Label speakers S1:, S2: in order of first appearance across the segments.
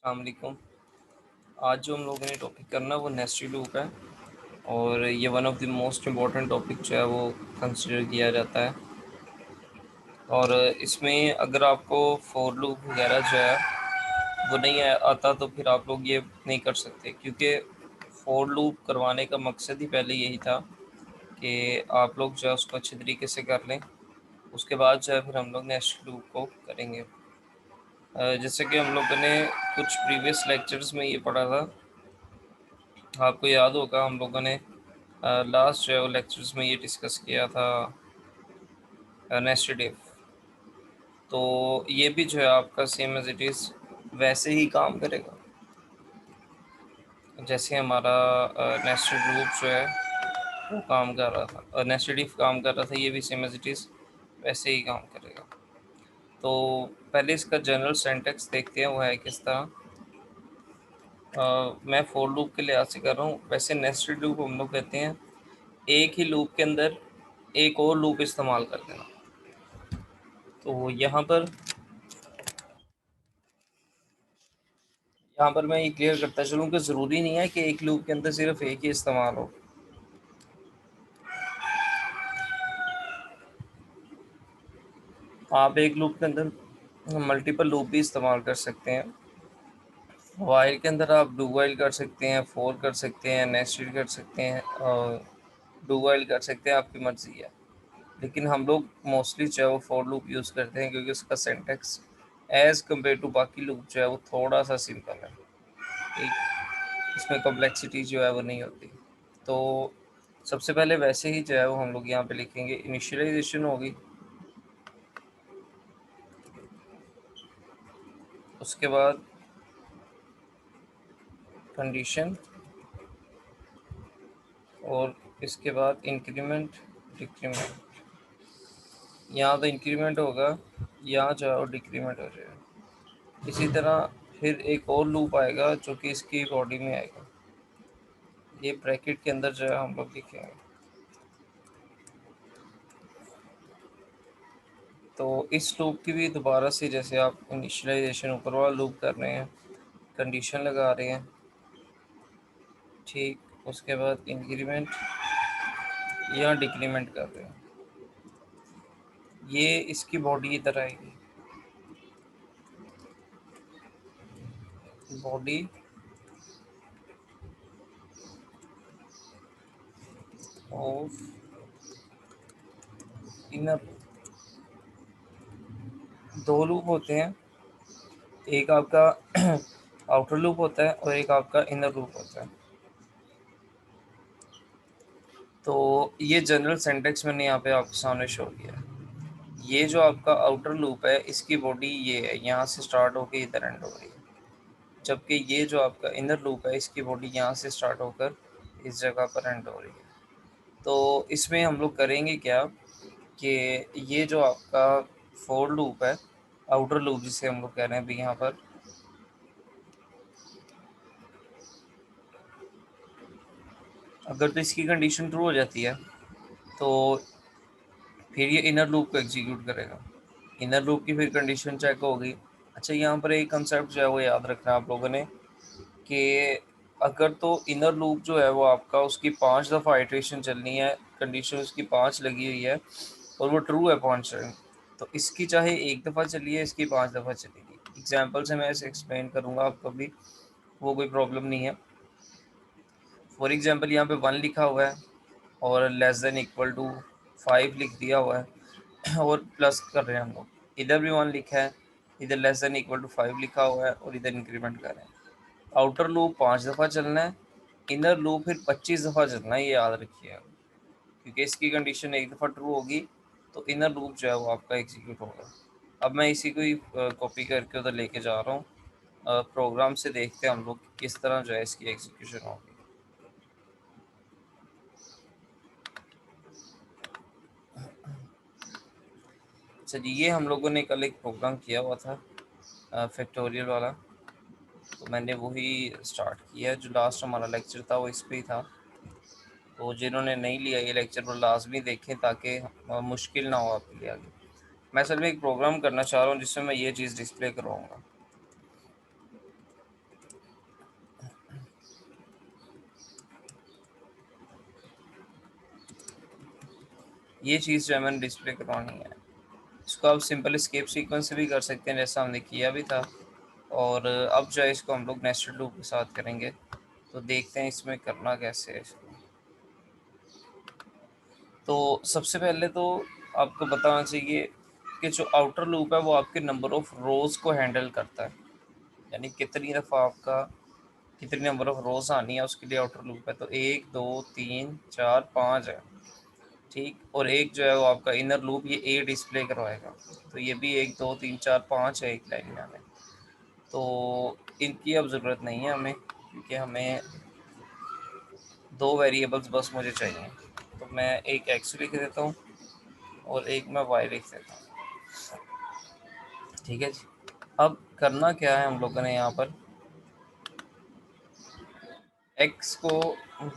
S1: अस्सलाम वालेकुम। आज जो हम लोगों ने टॉपिक करना है वो नेस्टेड लूप है और ये one of the most important topic जो है वो कंसिडर किया जाता है। और इसमें अगर आपको फोर लूप वगैरह जो है वो नहीं आता तो फिर आप लोग ये नहीं कर सकते, क्योंकि फोर लूप करवाने का मकसद ही पहले यही था कि आप लोग जो है उसको अच्छे तरीके से कर लें। उसके बाद जो है फिर हम लोग नेस्टेड लूप को करेंगे। जैसे कि हम लोगों ने कुछ प्रीवियस लेक्चर्स में ये पढ़ा था, आपको याद होगा हम लोगों ने लास्ट जो है वो लेक्चर्स में ये डिस्कस किया था नेस्टेड इफ। तो ये भी जो है आपका सेम एज इट इज़ वैसे ही काम करेगा जैसे हमारा नेस्टेड लूप जो है वो काम कर रहा था और नेस्टेड इफ काम कर रहा था। ये भी सेम एज इट इज़ वैसे ही काम करेगा। तो पहले इसका जनरल सेंटेक्स देखते हैं वो है किस तरह। मैं फोर लूप के लिहाज से कर रहा हूँ, वैसे नेस्टेड लूप हम लोग कहते हैं एक ही लूप के अंदर एक और लूप इस्तेमाल कर देना। तो यहाँ पर मैं ये क्लियर करता चलूँ कि ज़रूरी नहीं है कि एक लूप के अंदर सिर्फ एक ही इस्तेमाल हो। आप एक लूप के अंदर मल्टीपल लूप भी इस्तेमाल कर सकते हैं। वाइल के अंदर आप डू वाइल कर सकते हैं, फोर कर सकते हैं, नेस्टेड कर सकते हैं और डू वाइल कर सकते हैं, आपकी मर्ज़ी है। लेकिन हम लोग मोस्टली जो है वो फोर लूप यूज़ करते हैं क्योंकि उसका सिंटैक्स एज़ कम्पेयर टू बाकी लूप जो है वो थोड़ा सा सिंपल है। ठीक, इसमें कॉम्प्लेक्सिटी जो है वो नहीं होती। तो सबसे पहले वैसे ही जो है वो हम लोग यहाँ पे लिखेंगे इनिशियलाइजेशन होगी, उसके बाद कंडीशन और इसके बाद इंक्रीमेंट डिक्रीमेंट। यहाँ तो इंक्रीमेंट होगा, यहाँ जो है वो डिक्रीमेंट हो जाएगा। इसी तरह फिर एक और लूप आएगा जो कि इसकी बॉडी में आएगा, ये ब्रैकेट के अंदर जो है हम लोग लिखेंगे। तो इस लूप की भी दोबारा से जैसे आप इनिशियलाइजेशन ऊपर वाला लूप कर रहे हैं, कंडीशन लगा रहे हैं, ठीक, उसके बाद इंक्रीमेंट या डिक्रीमेंट कर रहे हैं, ये इसकी बॉडी की तरह आएगी। बॉडी ऑफ इनर, दो लूप होते हैं, एक आपका आउटर लूप होता है और एक आपका इनर लूप होता है। तो ये जनरल सेंटेक्स मैंने यहाँ पे आपके सामने शो किया है। ये जो आपका आउटर लूप है इसकी बॉडी ये है, यहाँ से स्टार्ट होकर इधर एंड हो रही है, जबकि ये जो आपका इनर लूप है इसकी बॉडी यहाँ से स्टार्ट होकर इस जगह पर एंड हो रही है। तो इसमें हम लोग करेंगे क्या कि ये जो आपका फोर लूप है, आउटर लूप जिसे हम लोग कह रहे हैं अभी यहाँ पर, अगर तो इसकी कंडीशन ट्रू हो जाती है तो फिर ये इनर लूप को एग्जीक्यूट करेगा। इनर लूप की फिर कंडीशन चेक होगी। अच्छा, यहाँ पर एक कंसेप्ट जो है वो याद रखना है आप लोगों ने कि अगर तो इनर लूप जो है वो आपका उसकी 5 दफ़ा आइट्रेशन चलनी है, कंडीशन उसकी 5 लगी हुई है और वो ट्रू है 5 टाइम, तो इसकी चाहे एक दफ़ा चलिए, इसकी 5 दफ़ा चलेगी। एग्जाम्पल से मैं इसे एक्सप्लेन करूँगा आपको भी, वो कोई प्रॉब्लम नहीं है। फॉर एग्जाम्पल यहाँ पे 1 लिखा हुआ है और लेस देन इक्वल टू 5 लिख दिया हुआ है और प्लस कर रहे हैं हम लोग, इधर भी 1 लिखा है, इधर लेस देन इक्वल टू 5 लिखा हुआ है और इधर इंक्रीमेंट कर रहे हैं। आउटर लूप 5 दफ़ा चलना है, इनर लूप फिर 25 दफ़ा चलना है, ये याद रखिए, क्योंकि इसकी कंडीशन एक दफ़ा ट्रू होगी तो इनर लूप जो है वो आपका एग्जीक्यूट होगा। अब मैं इसी को ही कॉपी करके उधर लेके जा रहा हूँ। प्रोग्राम से देखते हैं हम लोग किस तरह जो है इसकी एग्जीक्यूशन होगी। अच्छा जी, ये हम लोगों ने कल एक प्रोग्राम किया हुआ था फैक्टोरियल वाला, तो मैंने वही स्टार्ट किया। जो लास्ट हमारा लेक्चर था वो इस पर ही था, तो जिन्होंने नहीं लिया ये लेक्चर वो लाजमी देखें ताकि मुश्किल ना हो आपके लिए आगे। मैं असल में एक प्रोग्राम करना चाह रहा हूँ जिसमें मैं ये चीज़ डिस्प्ले करवाऊँगा। ये चीज़ जो है मैंने डिस्प्ले करवानी है। इसको आप सिंपल एस्केप सीक्वेंस से भी कर सकते हैं जैसा हमने किया भी था, और अब जो है इसको हम लोग नेस्टेड लूप के साथ करेंगे। तो देखते हैं इसमें करना कैसे है इसको। तो सबसे पहले तो आपको बताना चाहिए कि जो आउटर लूप है वो आपके नंबर ऑफ रोज़ को हैंडल करता है, यानी कितनी दफ़ा आपका कितनी नंबर ऑफ रोज़ आनी है उसके लिए आउटर लूप है। तो 1 2 3 4 5 है, ठीक। और एक जो है वो आपका इनर लूप ये ए डिस्प्ले करवाएगा। तो ये भी 1 2 3 4 5 है एक लाइन में हमें। तो इनकी अब ज़रूरत नहीं है हमें, क्योंकि हमें दो वेरिएबल्स बस मुझे चाहिए। तो मैं एक एक्स लिख देता हूँ और एक मैं वाई लिख देता हूँ, ठीक है जी। अब करना क्या है हम लोगों ने यहाँ पर, एक्स को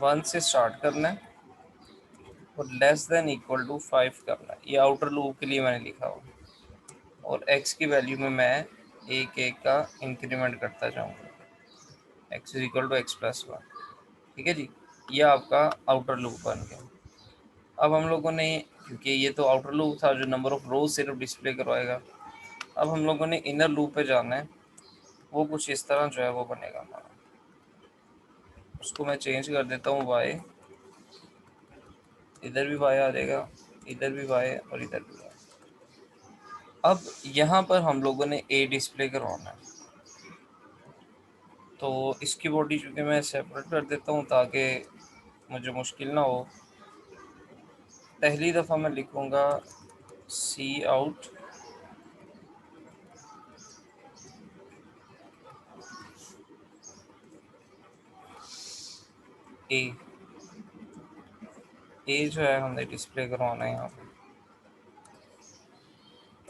S1: 1 से स्टार्ट करना है और लेस देन इक्वल टू 5 करना है। ये आउटर लूप के लिए मैंने लिखा हुआ, और एक्स की वैल्यू में मैं एक एक का इंक्रीमेंट करता जाऊँगा, x is equal to x plus 1, ठीक है जी। ये आपका आउटर लूप बन गया। अब हम लोगों ने, क्योंकि ये तो आउटर लूप था जो नंबर ऑफ रोज सिर्फ डिस्प्ले करवाएगा, अब हम लोगों ने इनर लूप पे जाना है। वो कुछ इस तरह जो है वो बनेगा हमारा। उसको मैं चेंज कर देता हूँ वाई, इधर भी वाई आ जाएगा, इधर भी वाई और इधर भी वाई। अब यहाँ पर हम लोगों ने ए डिस्प्ले करवाना है। तो इसकी बॉडी चूँकि मैं सेपरेट कर देता हूँ ताकि मुझे मुश्किल ना हो। पहली दफ़ा मैं लिखूँगा सी आउट ए। ए जो है हमने डिस्प्ले करवाना है यहाँ पर।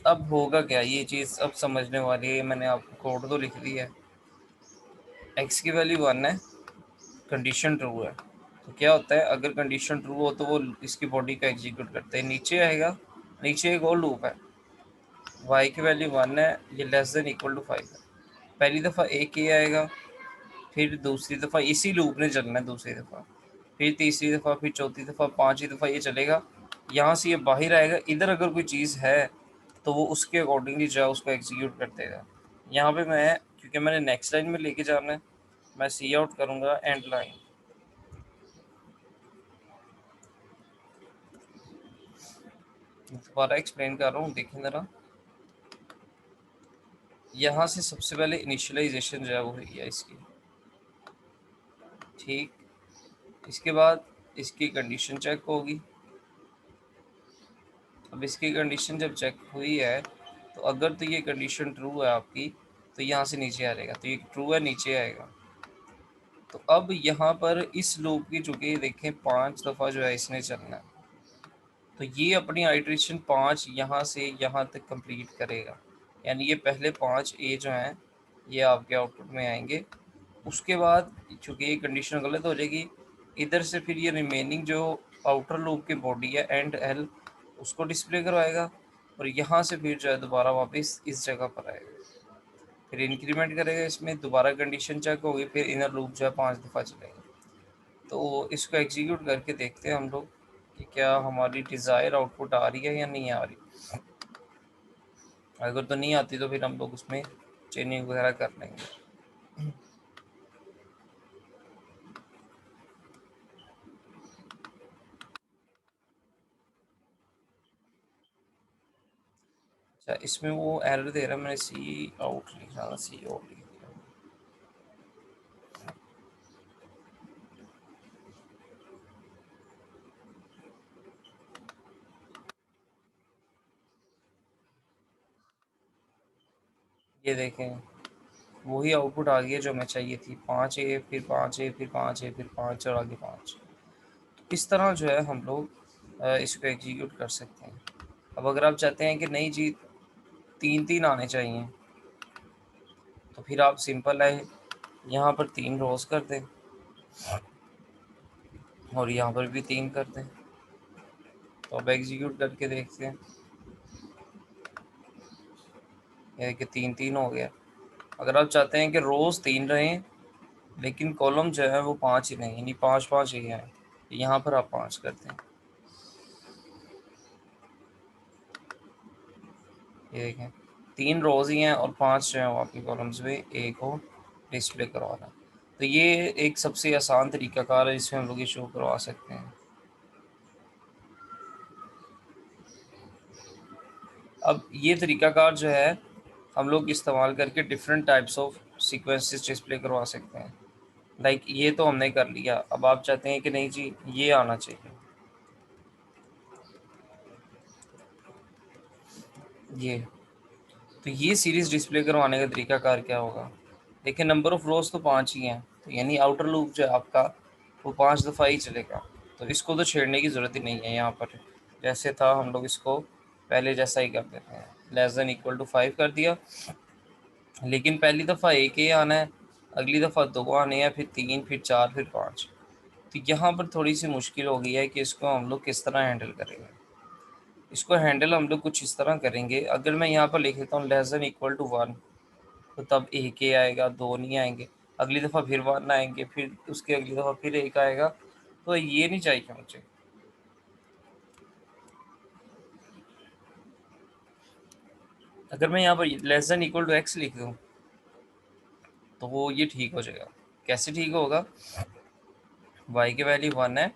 S1: अब होगा क्या, ये चीज़ अब समझने वाली है। मैंने आपको कोड तो लिख दिया है। एक्स की वैल्यू 1 है, कंडीशन ट्रू है। तो क्या होता है, अगर कंडीशन ट्रू हो तो वो इसकी बॉडी का एग्जीक्यूट करते हैं। नीचे आएगा, नीचे एक और लूप है, वाई की वैल्यू 1 है, ये लेस देन इक्वल टू 5 है। पहली दफ़ा एक ही आएगा, फिर दूसरी दफ़ा इसी लूप ने चलना है, दूसरी दफ़ा, फिर तीसरी दफ़ा, फिर चौथी दफ़ा, पांचवी दफ़ा ये चलेगा। यहाँ से ये बाहर आएगा, इधर अगर कोई चीज़ है तो वो उसके अकॉर्डिंगली जो है उसको एग्जीक्यूट कर देगा। यहाँ पे मैं, क्योंकि मैंने नेक्स्ट लाइन में लेके जाना है, मैं सी आउट करूँगा एंड लाइन। दोबारा एक्सप्लेन कर रहा हूँ, देखें ज़रा। यहाँ से सबसे पहले इनिशियलाइजेशन जो है वो हुई है इसकी, ठीक। इसके बाद इसकी कंडीशन चेक होगी। अब इसकी कंडीशन जब चेक हुई है, तो अगर तो ये कंडीशन ट्रू है आपकी, तो यहाँ से नीचे आ जाएगा। तो ये ट्रू है, नीचे आएगा। तो अब यहाँ पर इस लूप की, चूँकि देखें 5 दफ़ा जो है इसने चलना है, तो ये अपनी आइट्रेशन 5 यहाँ से यहाँ तक कंप्लीट करेगा। यानी ये पहले 5 ए जो हैं ये आपके आउटपुट में आएंगे। उसके बाद चूँकि ये कंडीशन गलत हो जाएगी, इधर से फिर ये रिमेनिंग जो आउटर लूप की बॉडी है एंड एल, उसको डिस्प्ले करवाएगा, और यहाँ से फिर जो है दोबारा वापस इस जगह पर आएगा, फिर इंक्रीमेंट करेगा, इसमें दोबारा कंडीशन चेक होगी, फिर इनर लूप जो है 5 दफ़ा चलेगा। तो इसको एग्जीक्यूट करके देखते हैं हम लोग कि क्या हमारी डिज़ायर आउटपुट आ रही है या नहीं आ रही। अगर तो नहीं आती तो फिर हम लोग उसमें चेंजिंग वगैरह कर लेंगे। अच्छा, इसमें वो एरर दे रहा है, मैंने सी आउट लिखा था, सी आउट लिख दिया। ये देखें, वही आउटपुट आ गया जो हमें चाहिए थी, 5 ए, फिर 5 ए, फिर 5 ए, फिर 5 और आगे 5। इस तरह जो है हम लोग इसको एग्जीक्यूट कर सकते हैं। अब अगर आप चाहते हैं कि नहीं जी 3-3 आने चाहिए, तो फिर आप सिंपल है, यहाँ पर 3 रोज कर दें और यहाँ पर भी 3 कर दें। तो अब एग्जीक्यूट करके देखते हैं, ये कि 3-3 हो गया। अगर आप चाहते हैं कि रोज़ 3 रहें लेकिन कॉलम जो है वो 5 ही रहें, यानी 5-5 ही हैं, यहाँ पर आप 5 करते हैं। ये देखें 3 रोज़ ही हैं और 5 जो हैं वो आपकी कॉलम्स में ए को डिस्प्ले करवाना। तो ये एक सबसे आसान तरीक़ाकार है जिसमें हम लोग ये शो करवा सकते हैं। अब ये तरीक़ाकार जो है हम लोग इस्तेमाल करके different types of sequences display करवा सकते हैं। लाइक ये तो हमने कर लिया, अब आप चाहते हैं कि नहीं जी ये आना चाहिए, ये तो ये सीरीज़ डिस्प्ले करवाने का तरीक़ाकार क्या होगा? देखिए नंबर ऑफ़ रोज़ तो 5 ही हैं, तो यानी आउटर लूप जो है आपका वो 5 दफ़ा ही चलेगा, तो इसको तो छेड़ने की ज़रूरत ही नहीं है। यहाँ पर जैसे था हम लोग इसको पहले जैसा ही कर देते हैं, लेस दैन इक्वल टू 5 कर दिया, लेकिन पहली दफ़ा एक ही आना है, अगली दफ़ा 2 आने हैं, फिर 3, फिर 4, फिर 5। तो यहाँ पर थोड़ी सी मुश्किल हो गई है कि इसको हम लोग किस तरह हैंडल करेंगे। इसको हैंडल हम लोग कुछ इस तरह करेंगे, अगर मैं यहाँ पर लिख देता हूँ लेस दैन इक्वल टू 1, तो तब एक ही आएगा, 2 नहीं आएंगे, अगली दफ़ा फिर 1 आएंगे, फिर उसके अगली दफ़ा फिर एक आएगा। तो ये नहीं चाहिए मुझे। अगर मैं यहाँ पर less than equal to x लिख दूँ तो वो ये ठीक हो जाएगा। कैसे ठीक होगा? वाई की वैल्यू 1 है,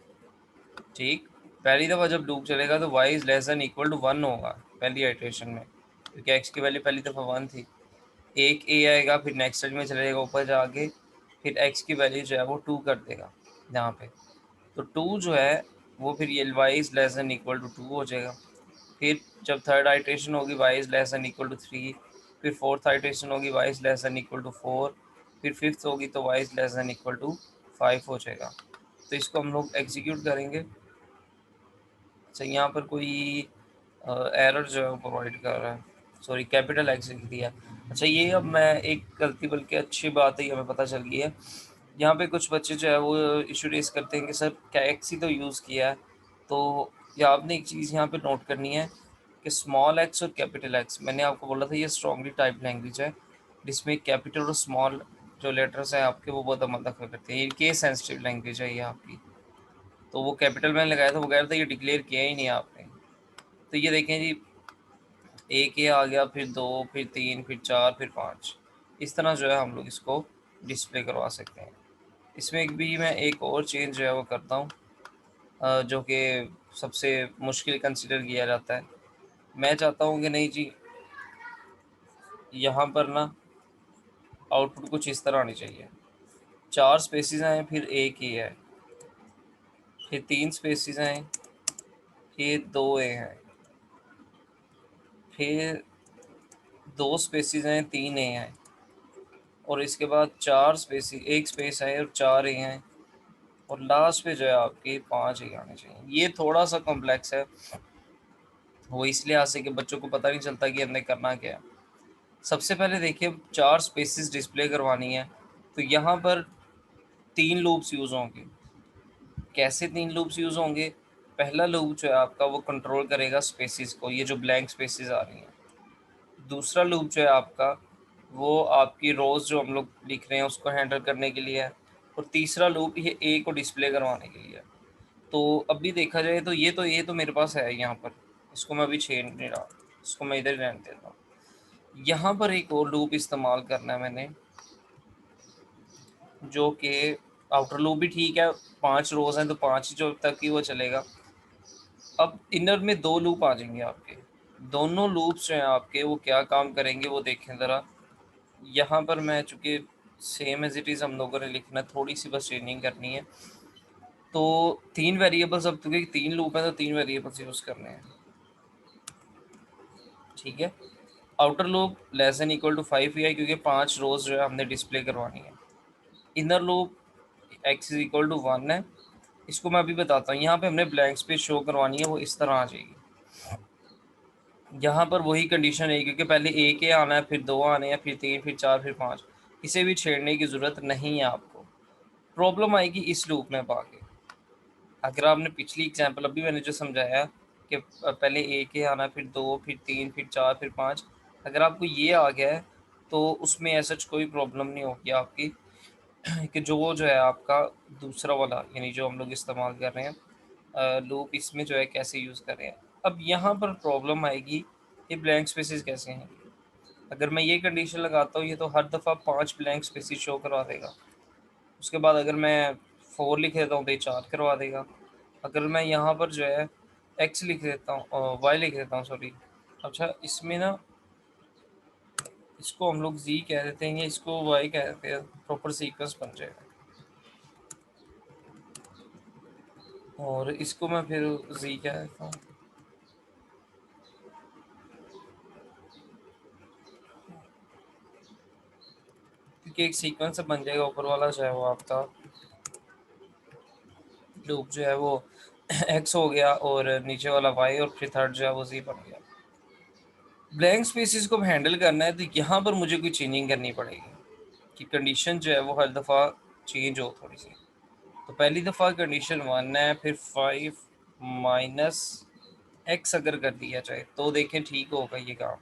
S1: ठीक, पहली दफ़ा जब लूप चलेगा तो y is less than equal to 1 होगा पहली आइट्रेशन में, क्योंकि x की वैल्यू पहली दफ़ा 1 थी। एक a आएगा, फिर नेक्स्ट स्टेज में चलेगा ऊपर जाके, फिर x की वैल्यू जो है वो 2 कर देगा यहाँ पे, तो 2 जो है वो फिर ये y is less than equal to 2 हो जाएगा। फिर जब थर्ड आइट्रेशन होगी y is less than equal to 3, फिर फोर्थ आइट्रेशन होगी y is less than equal to 4, फिर फिफ्थ होगी तो y is less than equal to 5 हो जाएगा। तो इसको हम लोग एग्जीक्यूट करेंगे। अच्छा यहाँ पर कोई एरर जो है वो प्रोवाइड कर रहा है, सॉरी कैपिटल एक्स लिख दिया। अच्छा ये अब मैं एक गलती, बल्कि अच्छी बात है, हमें पता चल गई है। यहाँ पे कुछ बच्चे जो है वो इशू रेस करते हैं कि सर क्या एक्स ही तो यूज़ किया है। तो ये आपने एक चीज़ यहाँ पे नोट करनी है कि स्मॉल एक्स और कैपिटल एक्स, मैंने आपको बोला था ये स्ट्रॉन्गली टाइप लैंग्वेज है जिसमें कैपिटल और स्मॉल जो लेटर्स हैं आपके वो बहुत अमल दखल करते हैं। ये केस सेंसिटिव लैंग्वेज है ये आपकी, तो वो कैपिटल मैंने लगाया था, वो कह रहा था ये डिक्लेयर किया ही नहीं आपने। तो ये देखें जी, एक ये आ गया, फिर 2, फिर 3, फिर 4, फिर 5, इस तरह जो है हम लोग इसको डिस्प्ले करवा सकते हैं। इसमें एक भी मैं एक और चेंज जो है वो करता हूँ, जो कि सबसे मुश्किल कंसिडर किया जाता है। मैं चाहता हूँ कि नहीं जी यहाँ पर ना आउटपुट कुछ इस तरह आनी चाहिए, 4 स्पेसिस हैं, फिर एक ही है, फिर 3 स्पेसिस हैं, फिर 2 ए हैं, फिर 2 स्पेसिस हैं, 3 ए हैं, और इसके बाद 4 स्पेसिस, एक स्पेस है और 4 ए हैं, और लास्ट पे जो है आपके 5 ए आने चाहिए। ये थोड़ा सा कॉम्प्लेक्स है, वो इसलिए आ से कि बच्चों को पता नहीं चलता कि हमने करना क्या है। सबसे पहले देखिए 4 स्पेसिस डिस्प्ले करवानी है, तो यहाँ पर 3 लूप्स यूज़ होंगे। कैसे 3 लूप्स यूज़ होंगे? पहला लूप जो है आपका वो कंट्रोल करेगा स्पेसिस को, ये जो ब्लैंक स्पेसिस आ रही हैं। दूसरा लूप जो है आपका वो आपकी रोज़ जो हम लोग लिख रहे हैं उसको हैंडल करने के लिए है, और तीसरा लूप ये ए को डिस्प्ले करवाने के लिए है। तो अभी देखा जाए तो ये तो मेरे पास है यहाँ पर, इसको मैं अभी छेड़ नहीं रहा, इसको मैं इधर ही रहने देता हूँ। यहाँ पर एक और लूप इस्तेमाल करना है मैंने, जो कि आउटर लूप भी ठीक है, 5 रोज़ हैं तो 5 ही जो तक ही वो चलेगा। अब इनर में 2 लूप आ जाएंगे आपके, दोनों लूप्स जो हैं आपके वो क्या काम करेंगे वो देखें ज़रा। यहाँ पर मैं चूँकि सेम एज़ इट इज़ हम लोगों ने लिखना है, थोड़ी सी बस चेंजिंग करनी है। तो 3 वेरिएबल्स, अब क्योंकि 3 लूप हैं तो 3 वेरिएबल्स यूज़ करने हैं, ठीक है। Outer loop less than equal to 5 ही है क्योंकि 5 रोज़ जो है हमने डिस्प्ले करवानी है। Inner loop x is equal to 1 है। इसको मैं अभी बताता हूँ, यहाँ पे हमने ब्लैंक स्पेस शो करवानी है, वो इस तरह आ जाएगी। यहाँ पर वही कंडीशन है क्योंकि पहले एक ही आना है, फिर 2 आने हैं, फिर 3, फिर 4, फिर 5, इसे भी छेड़ने की ज़रूरत नहीं है आपको। प्रॉब्लम आएगी इस लूप में आके, अगर आपने पिछली एग्जांपल अभी मैंने जो समझाया कि पहले एक ही आना, फिर 2, फिर 3, फिर 4, फिर 5, अगर आपको ये आ गया है तो उसमें ऐसा कोई प्रॉब्लम नहीं होगी आपकी कि जो है आपका दूसरा वाला, यानी जो हम लोग इस्तेमाल कर रहे हैं लूप, इसमें जो है कैसे यूज़ कर रहे हैं। अब यहाँ पर प्रॉब्लम आएगी ये ब्लैंक स्पेसेस कैसे हैं? अगर मैं ये कंडीशन लगाता हूँ ये तो हर दफ़ा 5 ब्लैंक स्पेसेस शो करवा देगा। उसके बाद अगर मैं 4 लिख देता हूँ तो ये 4 करवा देगा। अगर मैं यहाँ पर जो है x लिख देता हूँ y लिख देता हूँ सॉरी। अच्छा इसमें ना इसको हम लोग z कह देते हैं या इसको y कह देते हैं, प्रॉपर सीक्वेंस बन जाएगा। और इसको मैं फिर z कह देता हूँ। क्योंकि एक सीक्वेंस बन जाएगा, ऊपर वाला जो है वो आपका लूप जो है वो x हो गया और नीचे वाला y और फिर थर्ड जो है वो z बन गया। ब्लैंक स्पेसेस को हैंडल करना है तो यहाँ पर मुझे कोई चेंजिंग करनी पड़ेगी कि कंडीशन जो है वो हर दफ़ा चेंज हो थोड़ी सी। तो पहली दफ़ा कंडीशन 1 है, फिर 5 माइनस x अगर कर दिया जाए तो देखें ठीक होगा ये काम।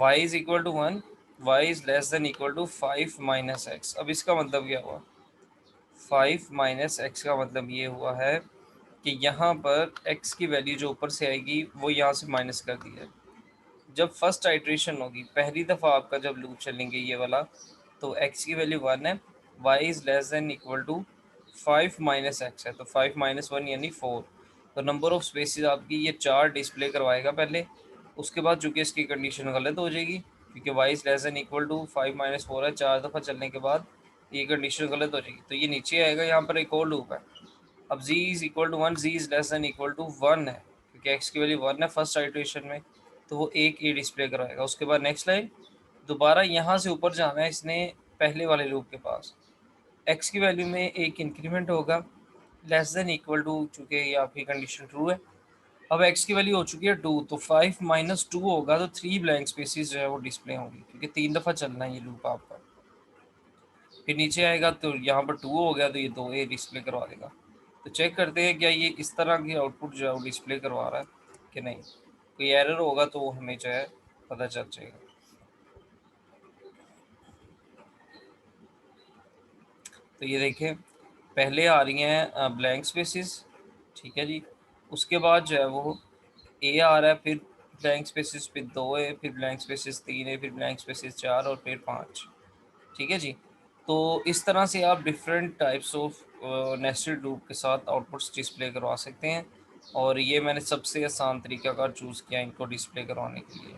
S1: y is equal to 1, y is less than equal to 5 minus x. अब इसका मतलब क्या हुआ? 5 माइनस एक्स का मतलब ये हुआ है कि यहाँ पर x की वैल्यू जो ऊपर से आएगी वो यहाँ से माइनस कर दी है। जब फर्स्ट आइट्रेशन होगी, पहली दफ़ा आपका जब लूप चलेंगे ये वाला, तो x की वैल्यू 1 है, y is less than equal to 5 minus x है, तो 5 माइनस 1 यानी 4। तो नंबर ऑफ स्पेसिस आपकी ये 4 डिस्प्ले करवाएगा पहले। उसके बाद चूँकि इसकी कंडीशन गलत हो जाएगी क्योंकि y is less than equal to 5 minus 4 है, 4 दफ़ा चलने के बाद ये कंडीशन गलत हो जाएगी, तो ये नीचे आएगा। यहाँ पर एक और लूप है। अब z is equal to 1, z is less than equal to 1 है क्योंकि x की वैल्यू 1 है फर्स्ट आइट्रेशन में, तो वो एक ये डिस्प्ले कराएगा। उसके बाद नेक्स्ट लाइन दोबारा यहाँ से ऊपर जाना है इसने पहले वाले लूप के पास। x की वैल्यू में एक इंक्रीमेंट होगा लेस देन इक्वल टू, चूँकि ये आपकी कंडीशन ट्रू है। अब x की वैल्यू हो चुकी है 2, तो 5 माइनस 2 होगा, तो 3 ब्लैंक स्पेसिस जो है वो डिस्प्ले होंगी क्योंकि 3 दफ़ा चलना है ये लूप आपका। फिर नीचे आएगा तो यहाँ पर 2 हो गया, तो ये 2 ए डिस्प्ले करवा देगा। तो चेक करते हैं क्या ये इस तरह की आउटपुट जो है वो डिस्प्ले करवा रहा है कि नहीं। कोई एरर होगा तो वो हमें जो है पता चल जाएगा। तो ये देखें पहले आ रही हैं ब्लैंक स्पेसिस, ठीक है जी। उसके बाद जो है वो ए आ रहा है, फिर ब्लैंक स्पेसिस, फिर 2 है, फिर ब्लैंक स्पेसिस 3 है, फिर ब्लैंक स्पेसिस 4 और फिर 5। ठीक है जी। तो इस तरह से आप different types of nested loop के साथ आउटपुट्स डिस्प्ले करवा सकते हैं, और ये मैंने सबसे आसान तरीका कार चूज़ किया इनको डिस्प्ले करवाने के लिए।